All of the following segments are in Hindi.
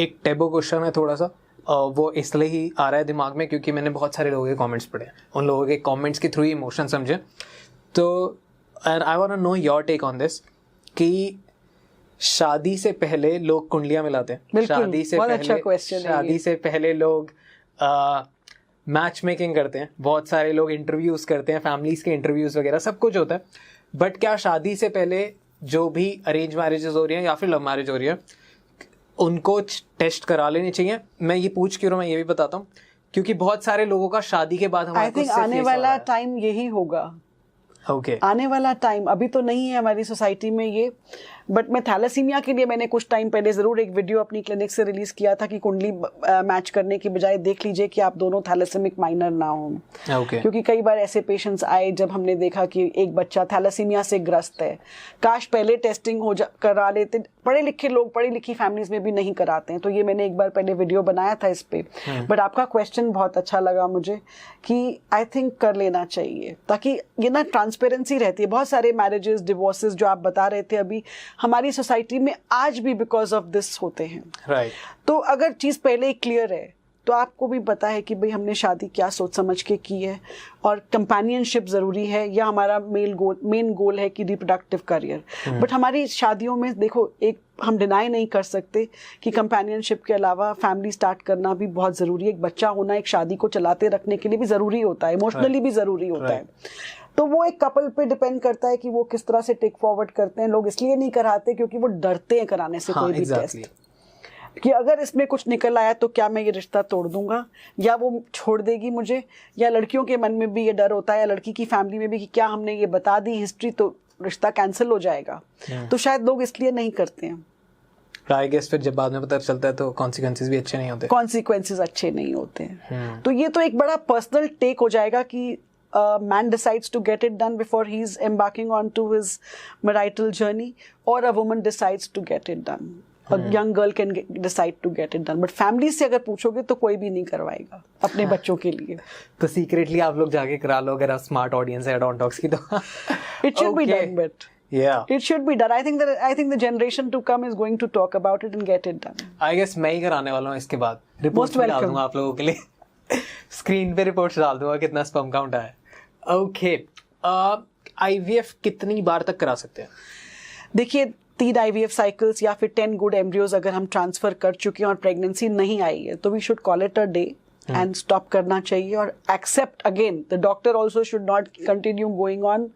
एक टेबू क्वेश्चन है थोड़ा सा, वो इसलिए ही आ रहा है दिमाग में क्योंकि मैंने बहुत सारे लोगों के कमेंट्स पढ़े हैं, उन लोगों के कमेंट्स के थ्रू इमोशन समझे। तो and I want to know your take on this कि शादी से पहले लोग कुंडलियां मिलाते हैं, शादी से पहले लोग मैच मेकिंग करते हैं, बहुत सारे लोग इंटरव्यूज करते हैं, फैमिलीज के इंटरव्यूज वगैरह सब कुछ होता है। बट क्या शादी से पहले जो भी अरेंज मैरिजेस हो रही हैं या फिर लव मैरिज हो रही है उनको टेस्ट करा लेनी चाहिए? मैं ये पूछ क्यों रहा हूं, मैं ये भी बताता हूँ क्योंकि बहुत सारे लोगों का शादी के बाद आई थिंक आने वाला टाइम यही होगा। आने वाला टाइम, अभी तो नहीं है हमारी सोसाइटी में ये, बट मैं थैलेसीमिया के लिए मैंने कुछ टाइम पहले ज़रूर एक वीडियो अपनी क्लिनिक से रिलीज़ किया था कि कुंडली मैच करने की बजाय देख लीजिए कि आप दोनों थैलेसेमिक माइनर ना हो। क्योंकि कई बार ऐसे पेशेंट्स आए जब हमने देखा कि एक बच्चा थैलेसीमिया से ग्रस्त है, काश पहले टेस्टिंग करा लेते। पढ़े लिखे लोग पढ़ी लिखी फैमिलीज में भी नहीं कराते हैं, तो ये मैंने एक बार पहले वीडियो बनाया था इस पे। बट आपका क्वेश्चन बहुत अच्छा लगा मुझे कि आई थिंक कर लेना चाहिए ताकि ये ना ट्रांसपेरेंसी रहती है। बहुत सारे मैरिजेस, डिवोर्सेस जो आप बता रहे थे अभी हमारी सोसाइटी में आज भी बिकॉज ऑफ दिस होते हैं। राइट। तो अगर चीज़ पहले ही क्लियर है तो आपको भी पता है कि भाई हमने शादी क्या सोच समझ के की है और कंपेनियनशिप ज़रूरी है या हमारा मेन गोल है कि रिप्रोडक्टिव करियर। बट हमारी शादियों में देखो, एक हम डिनाई नहीं कर सकते कि कंपेनियनशिप के अलावा फैमिली स्टार्ट करना भी बहुत ज़रूरी है। एक बच्चा होना एक शादी को चलाते रखने के लिए भी ज़रूरी होता है, इमोशनली भी ज़रूरी होता है। तो वो एक कपल पे डिपेंड करता है कि वो किस तरह से टेक फॉरवर्ड करते हैं। लोग इसलिए नहीं कराते क्योंकि वो डरते हैं कराने से कोई भी टेस्ट, कि अगर इसमें कुछ निकल आया तो क्या मैं ये रिश्ता तोड़ दूंगा या वो छोड़ देगी मुझे। या लड़कियों के मन में भी ये डर होता है या लड़की की फैमिली में भी कि क्या हमने ये बता दी हिस्ट्री तो रिश्ता कैंसिल हो जाएगा। तो शायद लोग इसलिए नहीं करते हैं। आई गेस फिर जब बाद में पता चलता है तो कॉन्सिक्वेंसेस भी अच्छे नहीं होते। कॉन्सिक्वेंसेस अच्छे नहीं होते हैं। तो ये तो एक बड़ा पर्सनल टेक हो जाएगा कि man decides to get it done before he's embarking onto his marital journey, or a woman decides to get it done. A young girl can decide to get it done. But family से अगर पूछोगे तो कोई भी नहीं करवाएगा अपने बच्चों के लिए। तो सीक्रेटली आप लोग जाके करा लो अगर आप स्मार्ट ऑडियंस है डॉन टॉक्स की तो। It should be done, but yeah, it should be done. I think the generation to come is going to talk about it and get it done. I guess मैं ही कराने वाला हूँ इसके बाद। रिपोर्ट्स डाल दूंगा आप लोगों के लिए। स्क्रीन पे रिपोर्ट्स डाल दूंगा कितना स्पर्म काउंट आया। ओके, आईवीएफ कितनी बार तक करा सकते हैं? देखिए 3 IVF साइकिल्स या फिर 10 गुड एम्ब्रियोज अगर हम ट्रांसफर कर चुके हैं और प्रेगनेंसी नहीं आई है तो we should call it a day and stop करना चाहिए और accept again the doctor also should not continue going on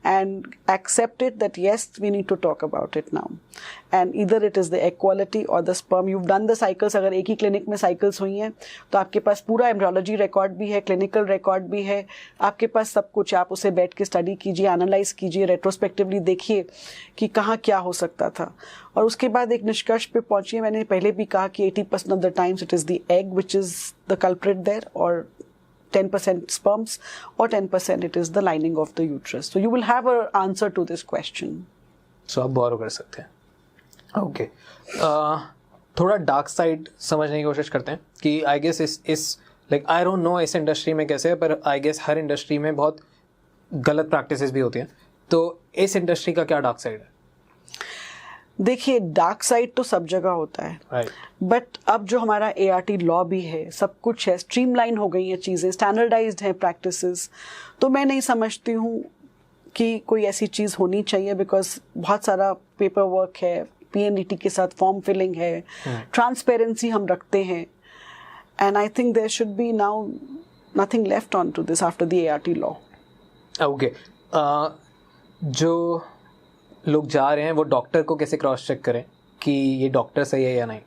and accept it that yes we need to talk about it now and either it is the egg quality और the sperm. You done the cycles, अगर एक ही क्लिनिक में साइकिल्स हुई हैं तो आपके पास पूरा एम्ब्रियोलॉजी रिकॉर्ड भी है, क्लिनिकल रिकॉर्ड भी है, आपके पास सब कुछ। आप उसे बैठ के स्टडी कीजिए, एनालाइज कीजिए, रेट्रोस्पेक्टिवली देखिए कि कहाँ क्या हो सकता था और उसके बाद एक निष्कर्ष पे पहुंचिए। मैंने पहले भी कहा कि 80% of the times it is the egg which is the culprit there और 10% sperms or 10% it is the lining of the uterus. So you will have an answer to this question. So आप बोरो कर सकते हैं। ओके, थोड़ा डार्क साइड समझने की कोशिश करते हैं कि आई गेस इस लाइक आई डोंट नो इस इंडस्ट्री में कैसे है, पर आई गेस हर इंडस्ट्री में बहुत गलत प्रैक्टिसेस भी होती हैं। तो इस इंडस्ट्री का क्या डार्क साइड है? देखिए डार्क साइड तो सब जगह होता है, बट अब जो हमारा ART लॉ भी है, सब कुछ है, स्ट्रीमलाइन हो गई हैं चीज़ें, स्टैंडर्डाइज्ड हैं प्रैक्टिसेस, तो मैं नहीं समझती हूँ कि कोई ऐसी चीज़ होनी चाहिए बिकॉज बहुत सारा पेपर वर्क है, PNDT के साथ फॉर्म फिलिंग है, ट्रांसपेरेंसी हम रखते हैं and I think there should be now nothing left on to this after the ART law. Okay, जो लोग जा रहे हैं वो डॉक्टर को कैसे क्रॉस चेक करें कि ये डॉक्टर सही है या नहीं?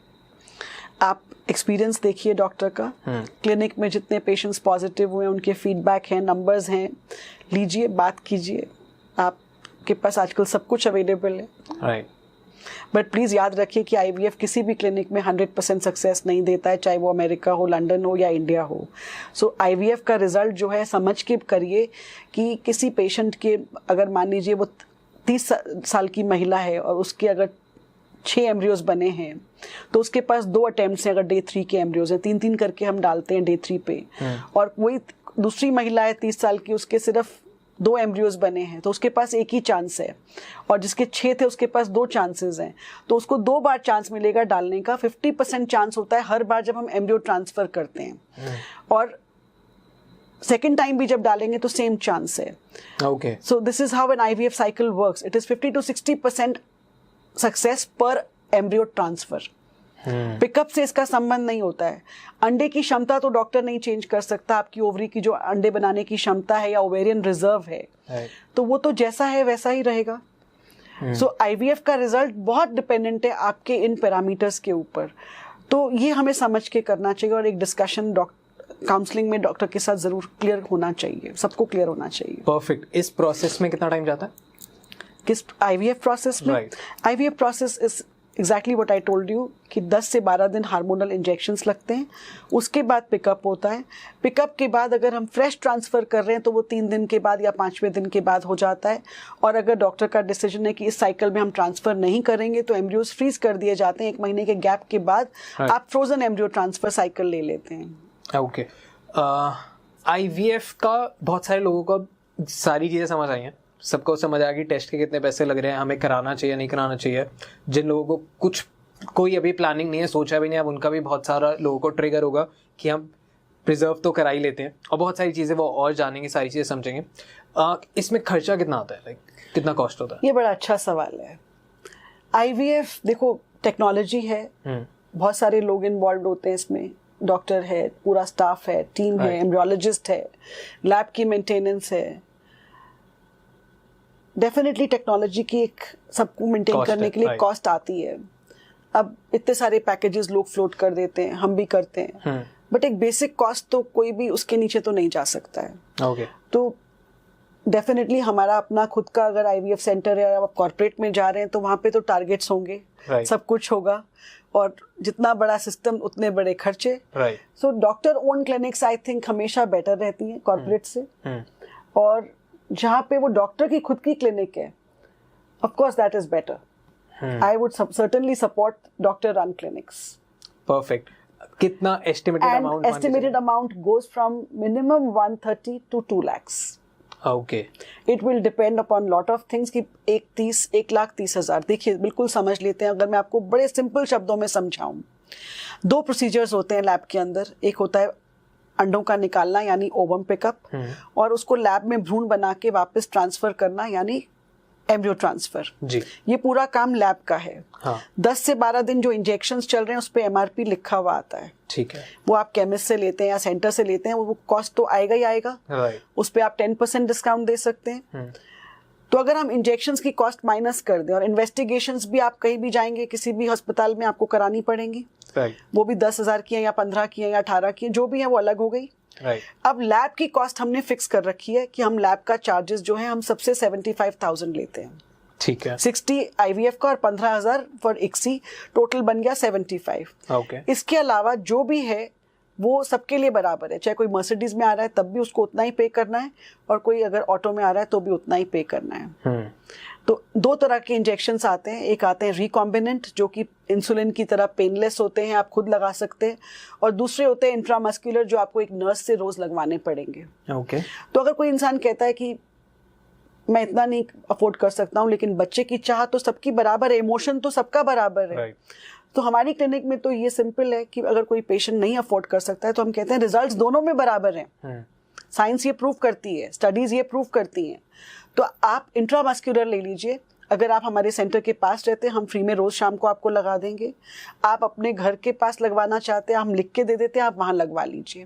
आप एक्सपीरियंस देखिए डॉक्टर का, क्लिनिक में जितने पेशेंट्स पॉजिटिव हुए उनके फीडबैक हैं, नंबर्स हैं, लीजिए, बात कीजिए। आपके पास आजकल सब कुछ अवेलेबल है, राइट। बट प्लीज़ याद रखिए कि IVF किसी भी क्लिनिक में 100% सक्सेस नहीं देता है, चाहे वो अमेरिका हो, लंदन हो या इंडिया हो। सो IVF का रिजल्ट जो है समझ के करिए कि किसी पेशेंट के, अगर मान लीजिए वो 30 साल की महिला है और उसके अगर 6 एम्ब्रियोज बने हैं तो उसके पास 2 अटेम्प्ट्स हैं, अगर डे 3 के एम्ब्रियोज हैं, 3-3 करके हम डालते हैं डे 3 पे, और वही दूसरी महिला है 30 साल की, उसके सिर्फ 2 एम्ब्रियोज बने हैं तो उसके पास एक ही चांस है, और जिसके 6 थे उसके पास 2 चांसेस हैं, तो उसको 2 बार चांस मिलेगा डालने का। 50% चांस होता है हर बार जब हम एम्ब्रियो ट्रांसफर करते हैं, और सेकेंड टाइम भी जब डालेंगे तो सेम चांस है। Okay, so this is how an IVF cycle works. It is 50 to 60% success पर एम्ब्रियो ट्रांसफर। पिकअप से इसका संबंध नहीं होता है। अंडे की क्षमता तो डॉक्टर नहीं चेंज कर सकता, आपकी ओवरी की जो अंडे बनाने की क्षमता है या ओवेरियन रिजर्व है, तो वो तो जैसा है वैसा ही रहेगा। सो IVF का रिजल्ट बहुत डिपेंडेंट है आपके इन पैरामीटर्स के ऊपर। तो ये हमें समझ के करना चाहिए, और एक डिस्कशन काउंसलिंग में डॉक्टर के साथ जरूर क्लियर होना चाहिए, सबको क्लियर होना चाहिए। परफेक्ट। इस प्रोसेस में कितना टाइम जाता है? किस IVF प्रोसेस में? Right. IVF process is exactly what I told you कि 10 से 12 दिन हार्मोनल इंजेक्शंस लगते हैं, उसके बाद पिकअप होता है। पिकअप के बाद अगर हम फ्रेश ट्रांसफ़र कर रहे हैं तो वो 3 दिन के बाद या 5वें दिन के बाद हो जाता है, और अगर डॉक्टर का डिसीजन है कि इस साइकिल में हम ट्रांसफ़र नहीं करेंगे तो एम्ब्रियोज फ्रीज कर दिए जाते हैं। 1 महीने के गैप के बाद आप फ्रोजन एम्ब्रियो ट्रांसफ़र साइकिल ले लेते हैं। ओके, IVF का बहुत सारे लोगों को सारी चीज़ें समझ आई हैं, सबको समझ आ गई टेस्ट के कितने पैसे लग रहे हैं, हमें कराना चाहिए नहीं कराना चाहिए। जिन लोगों को कोई अभी प्लानिंग नहीं है, सोचा भी नहीं, अब उनका भी बहुत सारा लोगों को ट्रिगर होगा कि हम प्रिजर्व तो करा ही लेते हैं, और बहुत सारी चीज़ें वो और जानेंगे, सारी चीज़ें समझेंगे। इसमें खर्चा कितना आता है, लाइक कितना कॉस्ट होता है? ये बड़ा अच्छा सवाल है। IVF देखो टेक्नोलॉजी है, बहुत सारे लोग इन्वॉल्व होते हैं इसमें, डॉक्टर है, पूरा स्टाफ है, टीम है, एम्ब्रियोलॉजिस्ट है, लैब की मेंटेनेंस है। डेफिनेटली टेक्नोलॉजी की एक सबको मेंटेन करने के लिए कॉस्ट आती है। अब इतने सारे पैकेजेस लोग फ्लोट कर देते हैं, हम भी करते हैं, बट एक बेसिक कॉस्ट तो कोई भी उसके नीचे तो नहीं जा सकता है। ओके, तो डेफिनेटली हमारा अपना खुद का अगर IVF सेंटर है, आप कॉर्पोरेट में जा रहे हैं तो वहाँ पे तो टारगेट्स होंगे, सब कुछ होगा, और जितना बड़ा सिस्टम उतने बड़े खर्चे। So doctor own clinics I think हमेशा बेटर रहती हैं कॉर्पोरेट से, और जहाँ पे वो डॉक्टर की खुद की क्लिनिक है, of course that is better. I would certainly support doctor run clinics. Perfect. कितना estimated amount? Estimated amount goes from minimum 130 to 2 lakhs। Okay, it will depend upon lot of things कि 1,30,000। देखिए बिल्कुल समझ लेते हैं, अगर मैं आपको बड़े सिंपल शब्दों में समझाऊं, 2 प्रोसीजर्स होते हैं लैब के अंदर। एक होता है अंडों का निकालना यानी ओवम पिकअप, और उसको लैब में भ्रूण बना के वापस ट्रांसफर करना यानी एम्ब्रियो ट्रांसफर जी। ये पूरा काम लैब का है। हाँ। 10 से 12 दिन जो इंजेक्शंस चल रहे हैं उस पे MRP लिखा हुआ आता है। ठीक है। वो आप केमिस्ट से लेते हैं या सेंटर से लेते हैं, वो कॉस्ट तो आएगा ही आएगा। उस पे आप 10% डिस्काउंट दे सकते हैं। तो अगर हम इंजेक्शंस की कॉस्ट माइनस कर दें, और इन्वेस्टिगेशंस भी आप कहीं भी जाएंगे किसी भी अस्पताल में आपको करानी पड़ेंगी, वो भी 10,000 की है या 15 की है या 18 की है, जो भी है वो अलग हो गई। अब लैब की कॉस्ट हमने फिक्स कर रखी है कि हम लैब का चार्जेस जो है हम सबसे 75,000 लेते हैं। ठीक है। 60 IVF का और 15,000 फॉर ICSI, टोटल बन गया 75। ओके। इसके अलावा जो भी है वो सबके लिए बराबर है, चाहे कोई मर्सिडीज में आ रहा है तब भी उसको उतना ही पे करना है, और कोई अगर ऑटो में आ रहा है तो भी उतना ही पे करना है। तो 2 तरह के इंजेक्शंस आते हैं, एक आते हैं रिकॉम्बिनेंट जो कि इंसुलिन की तरह पेनलेस होते हैं, आप खुद लगा सकते हैं, और दूसरे होते हैं इंट्रामस्कुलर जो आपको एक नर्स से रोज लगवाने पड़ेंगे। ओके। तो अगर कोई इंसान कहता है कि मैं इतना नहीं अफोर्ड कर सकता हूँ, लेकिन बच्चे की चाह तो सबकी बराबर है, इमोशन तो सबका बराबर है, तो हमारी क्लिनिक में तो ये सिंपल है कि अगर कोई पेशेंट नहीं अफोर्ड कर सकता है तो हम कहते हैं रिजल्ट्स दोनों में बराबर हैं। साइंस ये प्रूव करती है, स्टडीज ये प्रूव करती हैं। तो आप इंट्रामस्कुलर ले लीजिए, अगर आप हमारे सेंटर के पास रहते हैं हम फ्री में रोज शाम को आपको लगा देंगे। आप अपने घर के पास लगवाना चाहते हैं हम लिख के दे देते हैं, आप वहां लगवा लीजिए।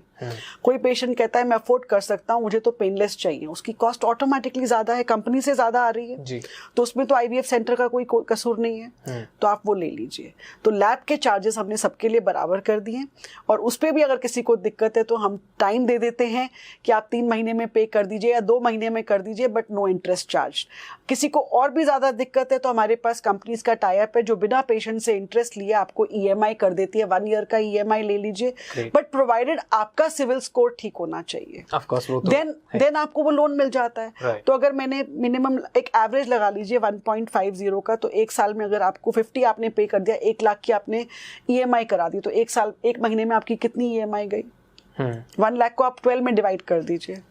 कोई पेशेंट कहता है मैं अफोर्ड कर सकता हूँ, मुझे तो पेनलेस चाहिए, उसकी कॉस्ट ऑटोमेटिकली ज्यादा है, कंपनी से ज्यादा आ रही है जी। तो उसमें तो IVF सेंटर का कोई कसूर नहीं है, तो आप वो ले लीजिए। तो लैब के चार्जेस हमने सबके लिए बराबर कर दिए, और उस पर भी अगर किसी को दिक्कत है तो हम टाइम दे देते हैं कि आप 3 महीने में पे कर दीजिए या 2 महीने में कर दीजिए, बट नो इंटरेस्ट चार्ज। किसी को और भी ज्यादा दिक्कत है तो हमारे पास कंपनीज का टाई अप है जो बिना पेशेंट से इंटरेस्ट लिए आपको EMI कर देती है, 1 ईयर का EMI ले लीजिए, बट प्रोवाइडेड आपका सिविल स्कोर ठीक होना चाहिए। ऑफ कोर्स वो तो देन आपको वो लोन मिल जाता है। तो अगर मैंने मिनिमम एक एवरेज लगा लीजिए 1.50 का, तो 1 साल में अगर आपको 50 आपने पे कर दिया, 1 लाख की आपने EMI करा दी, तो 1 महीने में आपकी कितनी EMI गई? 1 लाख को आप 12 में डिवाइड कर दीजिए।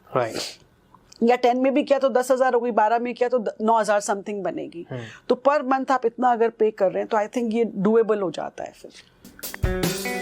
या 10 में भी किया तो 10,000 हो गई, 12 में किया तो 9,000 समथिंग बनेगी। तो पर मंथ आप इतना अगर पे कर रहे हैं तो आई थिंक ये डुएबल हो जाता है फिर।